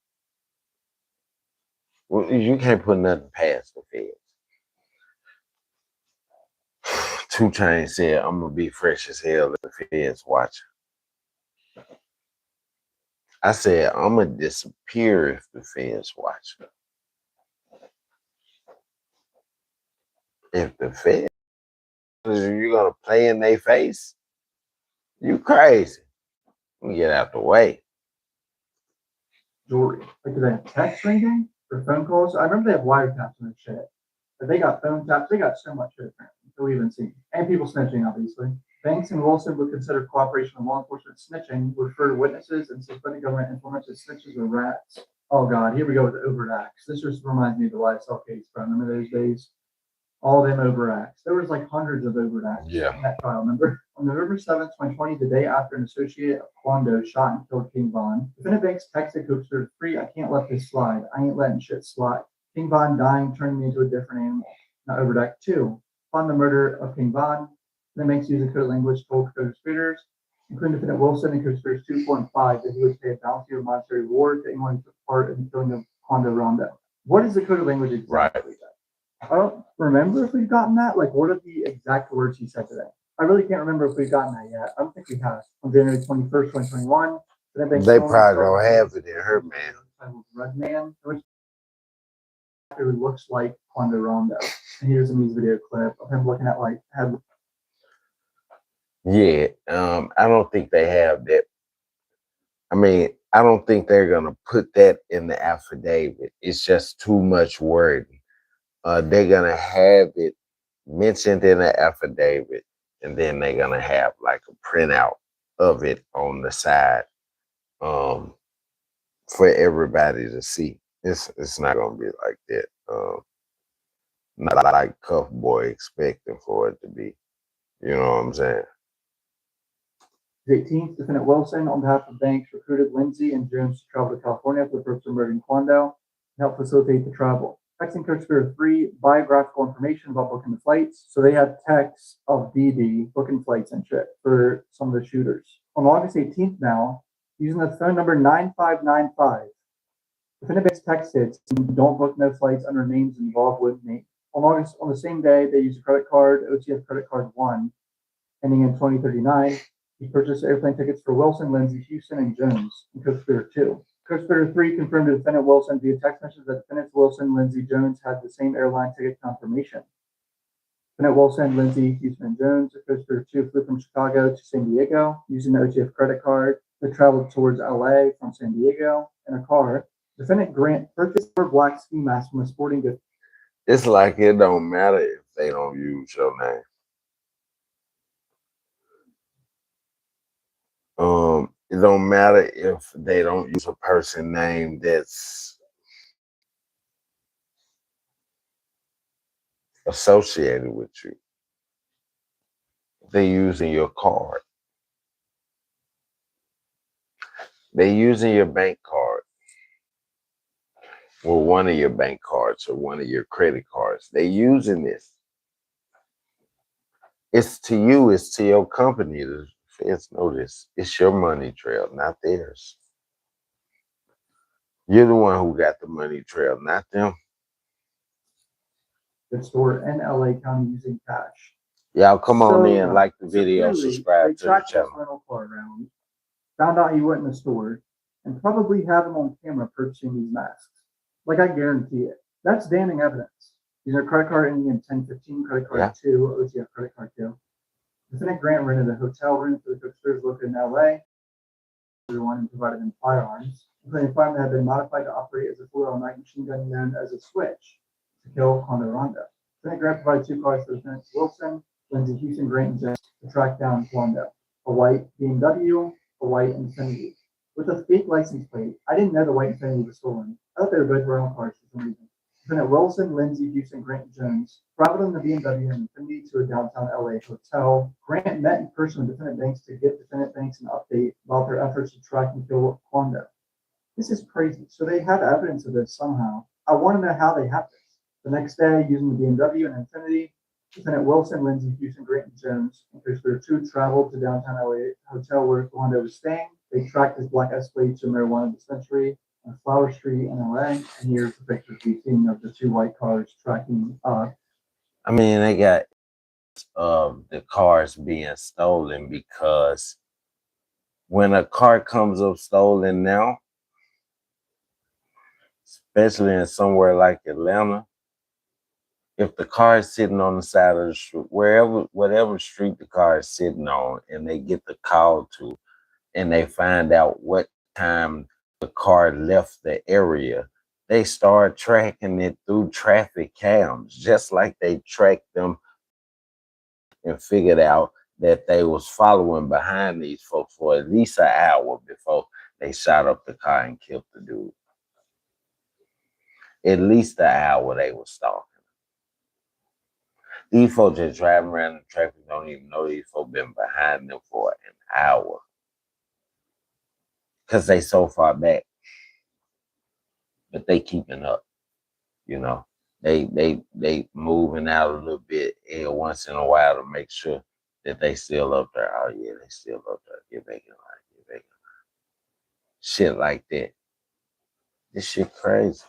Well, you can't put nothing past the feds. 2 Chainz said, I'm gonna be fresh as hell if the feds watching. I said, I'm gonna disappear if the feds watching. If the feds, you're gonna play in their face, you crazy. Get out the way. Jewelry. Like, do they have text or anything? Or phone calls? I remember they have wiretaps and shit. But they got phone taps. They got so much shit apparently that we haven't seen. And people snitching, obviously. Banks and Wilson would consider cooperation with law enforcement snitching, refer to witnesses, and suspended government informants as snitches or rats. Oh God, here we go with the overt acts. This just reminds me of the YSL case, bro. Remember those days? All them overt acts. There was like hundreds of overt acts in that trial, remember? On November 7th, 2020, the day after an associate of Quando shot and killed King Von, defendant Banks texted Coaster 3, I can't let this slide. I ain't letting shit slide. King Von dying turned me into a different animal. Now overt act 2. Upon the murder of King Von, that makes use of code language told co-conspirators, including defendant Wilson and co-conspirators 2, 4, and 5, that he would pay a bounty or monetary reward to anyone who took part in the killing of Quando Rondo. What is the code of language exactly? I don't remember if we've gotten that. Like, what are the exact words he said today? I really can't remember if we've gotten that yet. I don't think we have. On January 21st, 2021. They probably don't have it in her, man. Red Man, which looks like Quando Rondo. And here's a music video clip of him looking at like head. Yeah, I don't think they have that. I mean, I don't think they're gonna put that in the affidavit. It's just too much wording. They're gonna have it mentioned in the affidavit, and then they're gonna have like a printout of it on the side for everybody to see. It's not gonna be like that. Not like Cuff Boy expecting for it to be. You know what I'm saying? The 18th, defendant Wilson, on behalf of banks, recruited Lindsay and Jones to travel to California for the purpose of murdering Quando and help facilitate the travel. Texting co-conspirator 3 biographical information about booking the flights. So they had texts of DD booking flights and shit for some of the shooters. On August 18th now, using the phone number 9595, defendant banks texted, don't book no flights under names involved with me. On the same day, they used a credit card, OTF credit card 1, ending in 2039. He purchased airplane tickets for Wilson, Lindsay, Houston, and Jones, and co-conspirator 2. Co-conspirator 3 confirmed to defendant Wilson via text message that defendants Wilson, Lindsay, Jones had the same airline ticket confirmation. Defendant Wilson, Lindsay, Houston, and Jones, co-conspirator 2 flew from Chicago to San Diego using the OTF credit card. They traveled towards LA from San Diego in a car. Defendant Grant purchased 4 black ski masks from a sporting goods. It's like it don't matter if they don't use your name. It don't matter if they don't use a person name that's associated with you. They're using your card. They're using your bank card. Or one of your bank cards or one of your credit cards. They're using this. It's to you, it's to your company. The feds know this. It's your money trail, not theirs. You're the one who got the money trail, not them. That store in LA County using cash. Y'all come on in, like the video, clearly, subscribe to the tracked channel. his rental car around, found out he went in the store, and probably have him on camera purchasing these masks. Like, I guarantee it. That's damning evidence. These are credit card ending in 1015, credit card 2, OTF credit card 2. Defendant Grant rented a hotel room for the co-conspirators located in LA. Everyone and provided them firearms, including a firearm that had been modified to operate as a full automatic machine gun known as a switch to kill Quando Rondo. Defendant Grant provided 2 cars for defendants Wilson, Lindsay, Houston, Grant, and Jones to track down Quando. A white BMW, a white Infiniti, with a fake license plate. I didn't know the white Infiniti was stolen. I thought they were both rental cars for some reason. Lieutenant Wilson, Lindsay, Houston, Grant, and Jones traveled in the BMW and Infiniti to a downtown LA hotel. Grant met in person with Defendant Banks to give Defendant Banks an update about their efforts to track and kill Quando. This is crazy. So they have evidence of this somehow. I want to know how they have this. The next day, using the BMW and Infiniti, Lieutenant Wilson, Lindsay, Houston, Grant, and Jones, and Christopher Two traveled to downtown LA hotel where Quando was staying. They tracked his black Escalade to a marijuana dispensary on Flower Street in LA. And here's the pictures we've seen of the two white cars tracking. I mean, they got the cars being stolen because when a car comes up stolen now, especially in somewhere like Atlanta, if the car is sitting on the side of the street, whatever street the car is sitting on, and they get the call to, and they find out what time the car left the area, they start tracking it through traffic cams, just like they tracked them and figured out that they was following behind these folks for at least an hour before they shot up the car and killed the dude. At least an hour they were stalking. These folks just driving around the traffic, don't even know these folks been behind them for an hour. Because they so far back. But they keeping up, you know. They moving out a little bit once in a while to make sure that they still up there. Oh yeah, they still up there. Get back in line, get back in line. Shit like that. This shit crazy.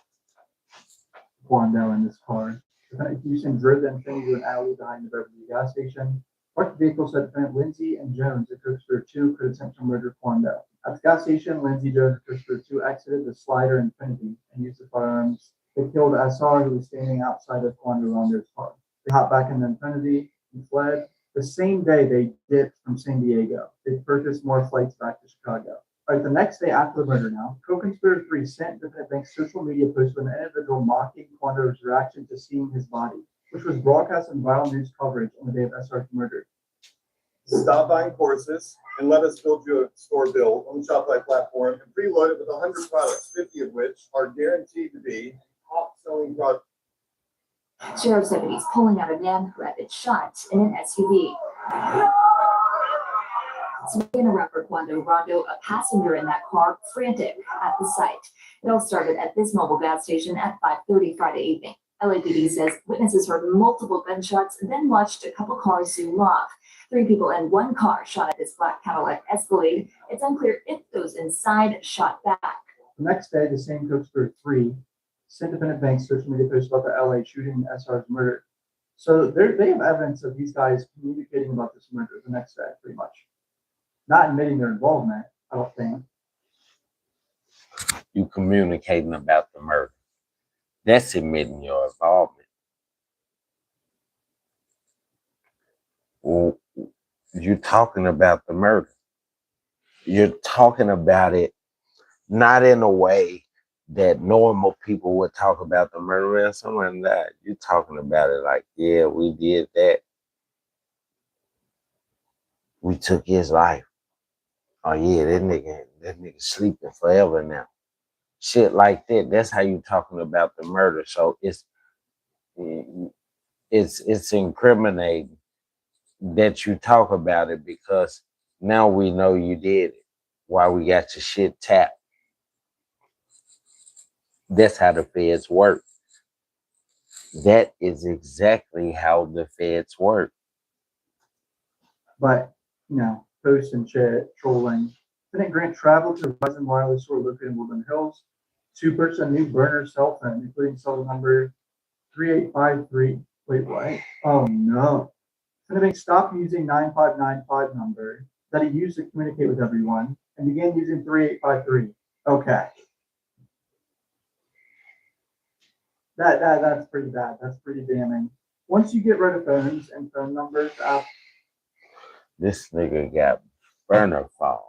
Quando in this car. Defendant Houston drove the Infiniti to an alley behind the Beverly gas station. Parked the vehicle said Defendant Lindsay and Jones and Christopher Two could attempt to murder Quando. At the gas station, Lindsay, Jones, and Christopher Two exited the Slider Infiniti and used the firearms. They killed SR, who was standing outside of Quando Rondo's car. They hopped back in the Infiniti and fled. The same day, they dipped from San Diego. They purchased more flights back to Chicago. The next day after the murder now, co-conspirator 3 sent Defendant Banks' social media post with an individual mocking Quando's reaction to seeing his body, which was broadcast in viral news coverage on the day of SR's murder. Stop buying courses and let us build you a store build on the Shopify platform and preload it with 100 products, 50 of which are guaranteed to be top-selling products. Sheriff's deputies pulling out a man who had been shot in an SUV. Savannah rapper Quando Rondo, a passenger in that car, frantic at the site. It all started at this mobile gas station at 5:30 Friday evening. LAPD says witnesses heard multiple gunshots and then watched a couple cars zoom off. 3 people in one car shot at this black Cadillac Escalade. It's unclear if those inside shot back. The next day, the same co-conspirator 3 sent Defendant Banks' social media post about the LA shooting and SR's murder. So they have evidence of these guys communicating about this murder the next day, pretty much. Not admitting their involvement, I don't think. You communicating about the murder. That's admitting your involvement. Well, you're talking about the murder. You're talking about it not in a way that normal people would talk about the murder and someone died. You're talking about it like, yeah, we did that. We took his life. Oh yeah, that nigga sleeping forever now. Shit like that. That's how you talking about the murder. So it's incriminating that you talk about it because now we know you did it. Why we got your shit tapped. That's how the feds work. That is exactly how the feds work. But, posts and chat, trolling. Defendant Grant traveled to a Verizon wireless store located in Woodland Hills to purchase a new burner cell phone, including cell number 3853. Wait, what? Oh, no. Defendant Banks stopped using 9595 number that he used to communicate with everyone and began using 3853. Okay. That's pretty bad. That's pretty damning. Once you get rid of phones and phone numbers, this nigga got burner phones.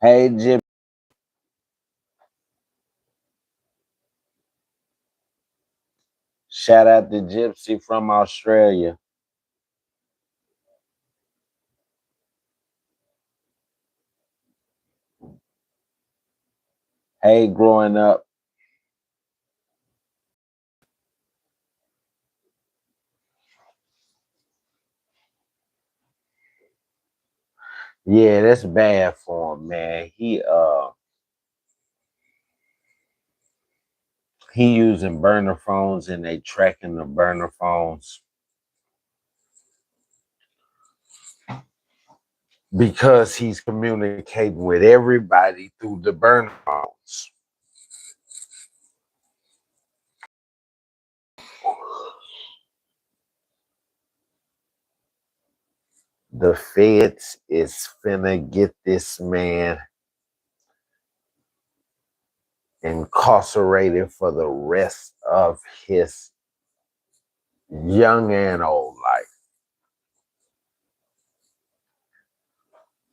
Hey, Jim. Shout out to Gypsy from Australia. Hey, growing up. Yeah, that's bad for him, man. He using burner phones and they tracking the burner phones because he's communicating with everybody through the burner phones. The feds is finna get this man incarcerated for the rest of his young and old life.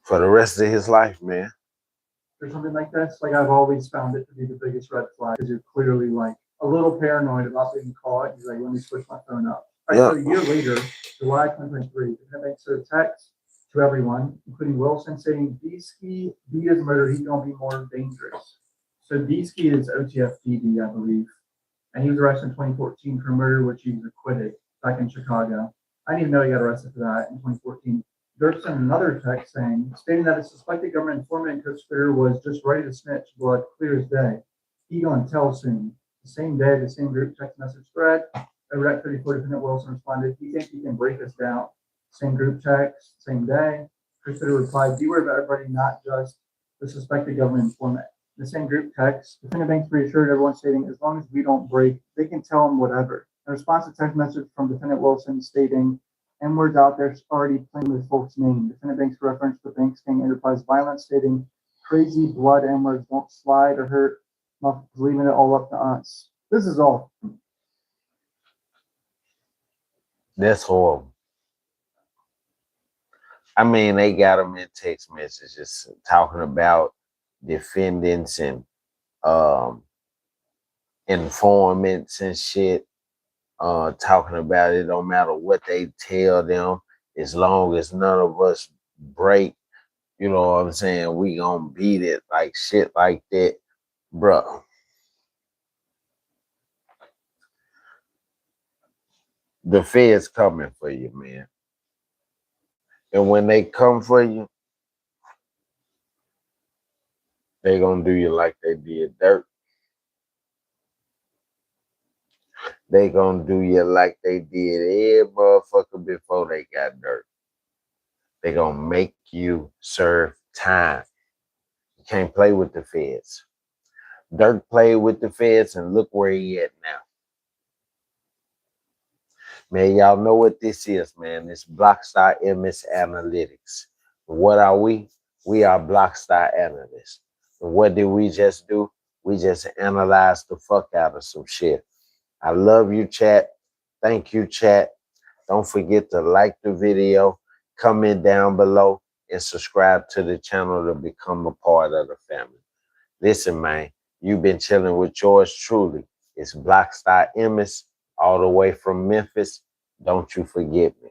For the rest of his life, man. Or something like this, like I've always found it to be the biggest red flag because you're clearly like a little paranoid about being caught. He's like, let me switch my phone up. All right, so a year later, July 2023, the defendant sent a text to everyone, including Wilson, saying Deesky, B is murder, he's gonna be more dangerous. So Deesky is OTF-DD, I believe, and he was arrested in 2014 for murder, which he was acquitted back in Chicago. I didn't even know he got arrested for that in 2014. Dirk sent another text stating that a suspected government informant and co-conspirator was just ready to snitch, blood clear as day. He gonna tell soon. The same day, the same group text message thread. Over at 34, defendant Wilson responded, "You think you can break us down?" Same group text, same day. Co-conspirator replied, "Beware of everybody, not just the suspected government informant." The same group text, defendant Banks reassured everyone, stating, "As long as we don't break, they can tell them whatever." In response to text message from defendant Wilson stating, "N-words out there already playing with folks' name." Defendant Banks referenced the Banks gang enterprise violence, stating, "Crazy blood N-words don't slide or hurt, leaving it all up to us." This is all. That's horrible. I mean, they got him in text messages talking about defendants and informants and shit. Talking about it don't matter what they tell them, as long as none of us break, you know what I'm saying, we gonna beat it, like shit like that. Bruh. The feds coming for you, man. And when they come for you, they gonna do you like they did Dirk. They gonna do you like they did every motherfucker before they got Dirk. They gonna make you serve time. You can't play with the feds. Dirk played with the feds and look where he at now. Man, y'all know what this is, man. It's Blocstarr Imis Analytics. What are we? We are Blocstarr Analysts. And what did we just do? We just analyzed the fuck out of some shit. I love you, chat. Thank you, chat. Don't forget to like the video, comment down below, and subscribe to the channel to become a part of the family. Listen, man, you've been chilling with yours truly. It's Blocstarr Imis, all the way from Memphis. Don't you forget me.